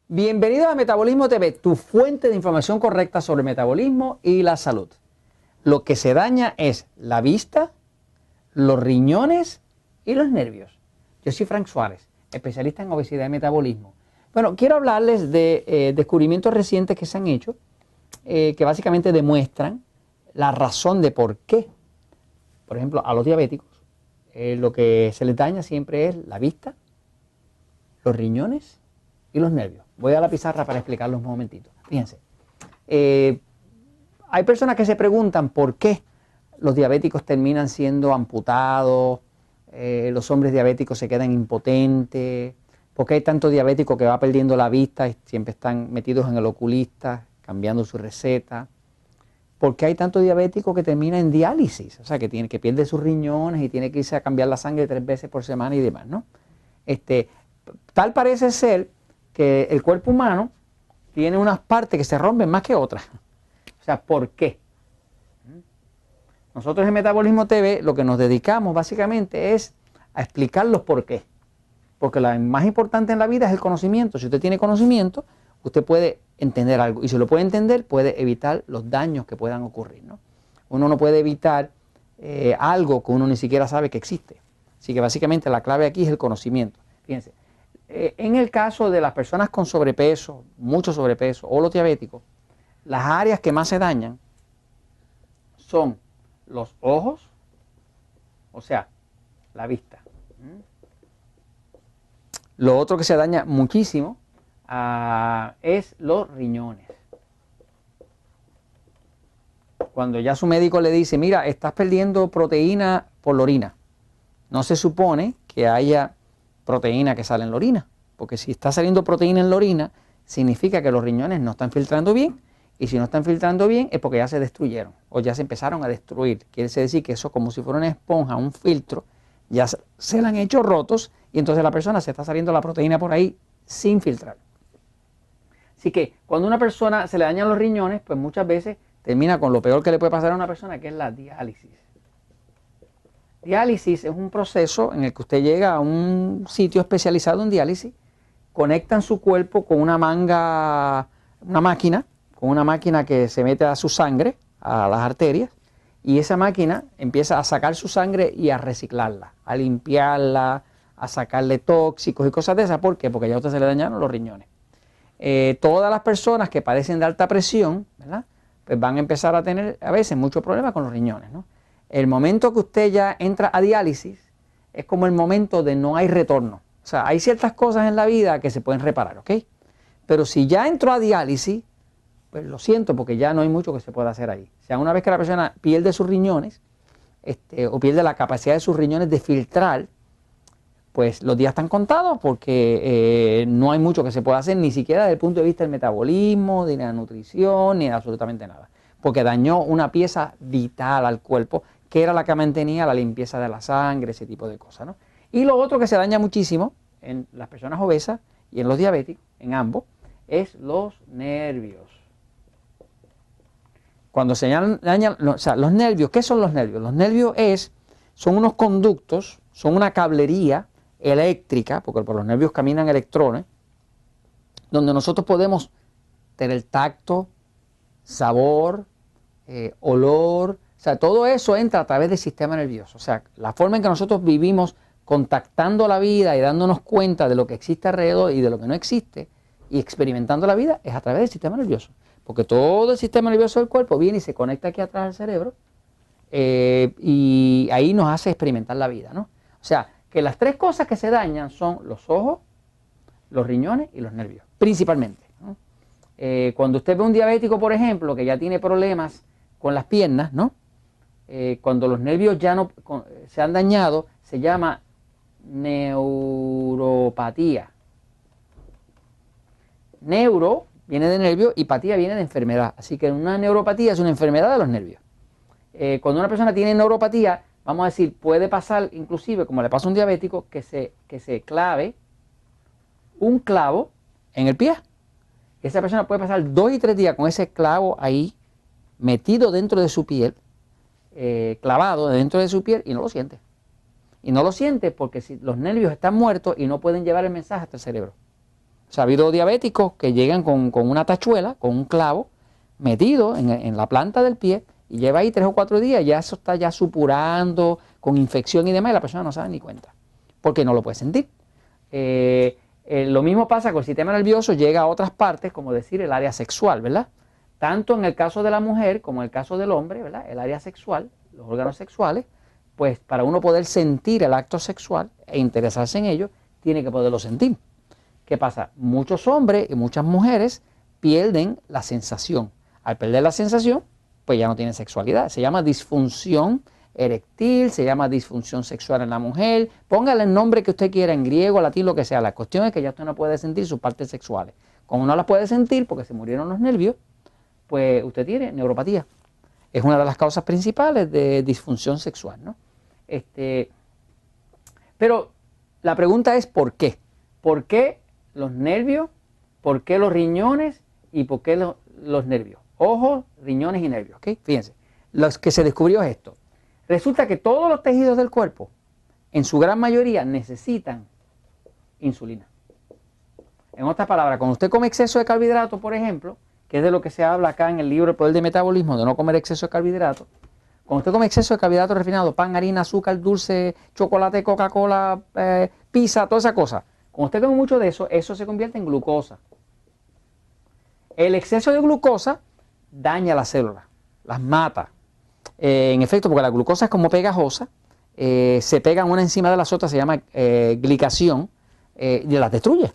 Bienvenidos a Metabolismo TV, tu fuente de información correcta sobre el metabolismo y la salud. Lo que se daña es la vista, los riñones y los nervios. Yo soy Frank Suárez, especialista en obesidad y metabolismo. Bueno, quiero hablarles de descubrimientos recientes que se han hecho, que básicamente demuestran la razón de por qué, por ejemplo, a los diabéticos, lo que se les daña siempre es la vista, los riñones y los nervios. Voy a la pizarra para explicarlos un momentito. Fíjense, hay personas que se preguntan por qué los diabéticos terminan siendo amputados, los hombres diabéticos se quedan impotentes, por qué hay tanto diabético que va perdiendo la vista y siempre están metidos en el oculista, cambiando su receta. ¿Por qué hay tanto diabético que termina en diálisis? O sea, que pierde sus riñones y tiene que irse a cambiar la sangre 3 veces por semana y demás, ¿no? Tal parece ser que el cuerpo humano tiene unas partes que se rompen más que otras. O sea, ¿por qué? Nosotros en Metabolismo TV lo que nos dedicamos básicamente es a explicar los por qué. Porque lo más importante en la vida es el conocimiento. Si usted tiene conocimiento, usted puede entender algo. Y si lo puede entender, puede evitar los daños que puedan ocurrir, ¿no? Uno no puede evitar algo que uno ni siquiera sabe que existe. Así que básicamente la clave aquí es el conocimiento. Fíjense. En el caso de las personas con sobrepeso, mucho sobrepeso o los diabéticos, las áreas que más se dañan son los ojos, o sea, la vista. Lo otro que se daña muchísimo es los riñones. Cuando ya su médico le dice, mira, estás perdiendo proteína por la orina, no se supone que haya proteína que sale en la orina, porque si está saliendo proteína en la orina, significa que los riñones no están filtrando bien, y si no están filtrando bien es porque ya se destruyeron, o ya se empezaron a destruir. Quiere decir que eso, como si fuera una esponja, un filtro, ya se le han hecho rotos, y entonces la persona se está saliendo la proteína por ahí sin filtrar. Así que cuando a una persona se le dañan los riñones, pues muchas veces termina con lo peor que le puede pasar a una persona, que es la diálisis. Diálisis es un proceso en el que usted llega a un sitio especializado en diálisis, conectan su cuerpo con una máquina que se mete a su sangre, a las arterias, y esa máquina empieza a sacar su sangre y a reciclarla, a limpiarla, a sacarle tóxicos y cosas de esas. ¿Por qué? Porque ya a usted se le dañaron los riñones. Todas las personas que padecen de alta presión, ¿verdad?, pues van a empezar a tener a veces muchos problemas con los riñones, ¿no? El momento que usted ya entra a diálisis es como el momento de no hay retorno. O sea, hay ciertas cosas en la vida que se pueden reparar, ¿ok? Pero si ya entró a diálisis, pues lo siento, porque ya no hay mucho que se pueda hacer ahí. O sea, una vez que la persona pierde sus riñones, o pierde la capacidad de sus riñones de filtrar, pues los días están contados, porque no hay mucho que se pueda hacer, ni siquiera desde el punto de vista del metabolismo, de la nutrición, ni de absolutamente nada. Porque dañó una pieza vital al cuerpo, que era la que mantenía la limpieza de la sangre, ese tipo de cosas, ¿no? Y lo otro que se daña muchísimo en las personas obesas y en los diabéticos, en ambos, es los nervios. Cuando se dañan, o sea, los nervios, ¿qué son los nervios? Los nervios son unos conductos, son una cablería eléctrica, porque por los nervios caminan electrones, donde nosotros podemos tener tacto, sabor, olor, o sea, todo eso entra a través del sistema nervioso. O sea, la forma en que nosotros vivimos contactando la vida y dándonos cuenta de lo que existe alrededor y de lo que no existe, y experimentando la vida, es a través del sistema nervioso. Porque todo el sistema nervioso del cuerpo viene y se conecta aquí atrás al cerebro, y ahí nos hace experimentar la vida, ¿no? O sea, que las 3 cosas que se dañan son los ojos, los riñones y los nervios, principalmente, ¿no? Cuando usted ve un diabético, por ejemplo, que ya tiene problemas con las piernas, ¿no? Cuando los nervios ya no se han dañado, se llama neuropatía. Neuro viene de nervio y patía viene de enfermedad. Así que una neuropatía es una enfermedad de los nervios. Cuando una persona tiene neuropatía, vamos a decir, puede pasar inclusive, como le pasa a un diabético, que se clave un clavo en el pie. Esa persona puede pasar 2 y 3 días con ese clavo ahí, metido dentro de su piel, clavado dentro de su piel, y no lo siente. Y no lo siente porque si los nervios están muertos y no pueden llevar el mensaje hasta el cerebro. O sea, ha habido diabéticos que llegan con una tachuela, con un clavo, metido en la planta del pie, y lleva ahí 3 o 4 días, ya eso está ya supurando, con infección y demás, y la persona no sabe ni cuenta, porque no lo puede sentir. Lo mismo pasa con el sistema nervioso, llega a otras partes, como decir el área sexual, ¿verdad? Tanto en el caso de la mujer como en el caso del hombre, ¿verdad? El área sexual, los órganos sexuales, pues para uno poder sentir el acto sexual e interesarse en ello, tiene que poderlo sentir. ¿Qué pasa? Muchos hombres y muchas mujeres pierden la sensación. Al perder la sensación, pues ya no tienen sexualidad. Se llama disfunción eréctil, se llama disfunción sexual en la mujer. Póngale el nombre que usted quiera, en griego, latín, lo que sea. La cuestión es que ya usted no puede sentir sus partes sexuales. Como no las puede sentir porque se murieron los nervios, pues usted tiene neuropatía. Es una de las causas principales de disfunción sexual, ¿no? Pero la pregunta es ¿por qué? ¿Por qué los nervios? ¿Por qué los riñones? ¿Y por qué los nervios? Ojos, riñones y nervios, ¿ok? Fíjense, lo que se descubrió es esto. Resulta que todos los tejidos del cuerpo, en su gran mayoría, necesitan insulina. En otras palabras, cuando usted come exceso de carbohidratos, por ejemplo, que es de lo que se habla acá en el libro El Poder del Metabolismo, de no comer exceso de carbohidratos. Cuando usted come exceso de carbohidratos refinados, pan, harina, azúcar, dulce, chocolate, Coca-Cola, pizza, toda esa cosa. Cuando usted come mucho de eso, eso se convierte en glucosa. El exceso de glucosa daña las células, las mata. En efecto, porque la glucosa es como pegajosa, se pegan una encima de las otras, se llama glicación, y las destruye.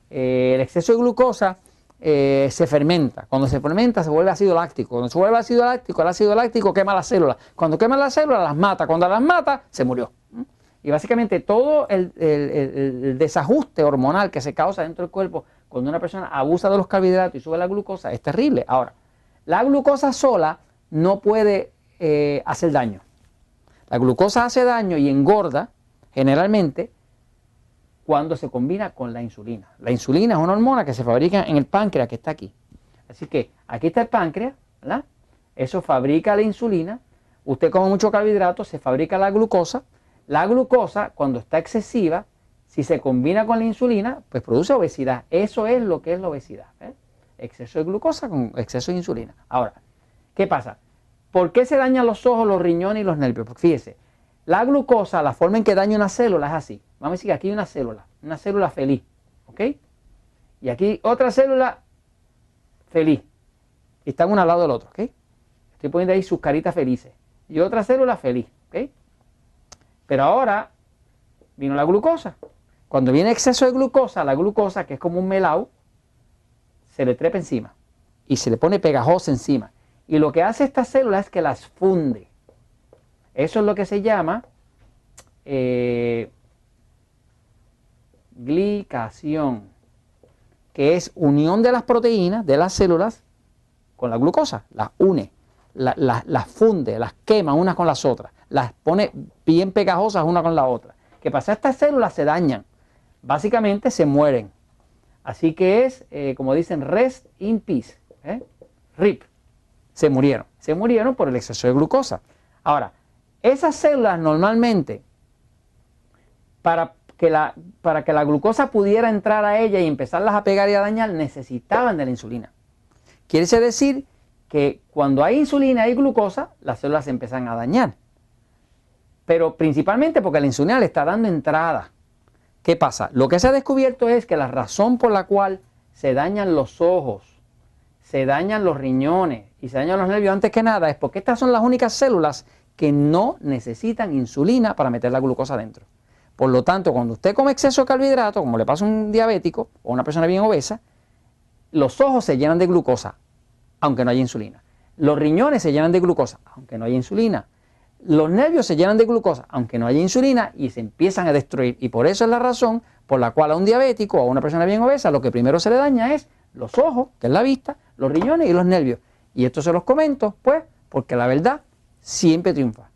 El exceso de glucosa se fermenta. Cuando se fermenta se vuelve ácido láctico. Cuando se vuelve ácido láctico, el ácido láctico quema las células. Cuando quema las células las mata. Cuando las mata, se murió. Y básicamente todo el desajuste hormonal que se causa dentro del cuerpo cuando una persona abusa de los carbohidratos y sube la glucosa es terrible. Ahora, la glucosa sola no puede hacer daño. La glucosa hace daño y engorda generalmente cuando se combina con la insulina. La insulina es una hormona que se fabrica en el páncreas que está aquí. Así que aquí está el páncreas, ¿verdad? Eso fabrica la insulina. Usted come mucho carbohidrato, se fabrica la glucosa. La glucosa, cuando está excesiva, si se combina con la insulina, pues produce obesidad. Eso es lo que es la obesidad, ¿eh? Exceso de glucosa con exceso de insulina. Ahora, ¿qué pasa? ¿Por qué se dañan los ojos, los riñones y los nervios? Porque fíjese, la glucosa, la forma en que daña una célula es así. Vamos a decir que aquí hay una célula feliz, ¿ok? Y aquí otra célula feliz. Y están una al lado del otro, ¿ok? Estoy poniendo ahí sus caritas felices. Y otra célula feliz, ¿ok? Pero ahora vino la glucosa. Cuando viene exceso de glucosa, la glucosa, que es como un melao, se le trepa encima y se le pone pegajosa encima. Y lo que hace esta célula es que las funde. Eso es lo que se llama glicación, que es unión de las proteínas de las células con la glucosa. Las une, las funde, las quema unas con las otras, las pone bien pegajosas una con la otra. ¿Qué pasa? Estas células se dañan, básicamente se mueren. Así que es, como dicen, rest in peace, RIP, se murieron por el exceso de glucosa. Ahora, esas células normalmente, para que la glucosa pudiera entrar a ella y empezarlas a pegar y a dañar, necesitaban de la insulina. Quiere decir que cuando hay insulina y hay glucosa, las células se empiezan a dañar. Pero principalmente porque la insulina le está dando entrada. ¿Qué pasa? Lo que se ha descubierto es que la razón por la cual se dañan los ojos, se dañan los riñones y se dañan los nervios antes que nada es porque estas son las únicas células que no necesitan insulina para meter la glucosa dentro. Por lo tanto, cuando usted come exceso de carbohidratos, como le pasa a un diabético o a una persona bien obesa, los ojos se llenan de glucosa, aunque no haya insulina. Los riñones se llenan de glucosa, aunque no haya insulina. Los nervios se llenan de glucosa, aunque no haya insulina, y se empiezan a destruir. Y por eso es la razón por la cual a un diabético o a una persona bien obesa lo que primero se le daña es los ojos, que es la vista, los riñones y los nervios. Y esto se los comento, pues, porque la verdad siempre triunfa.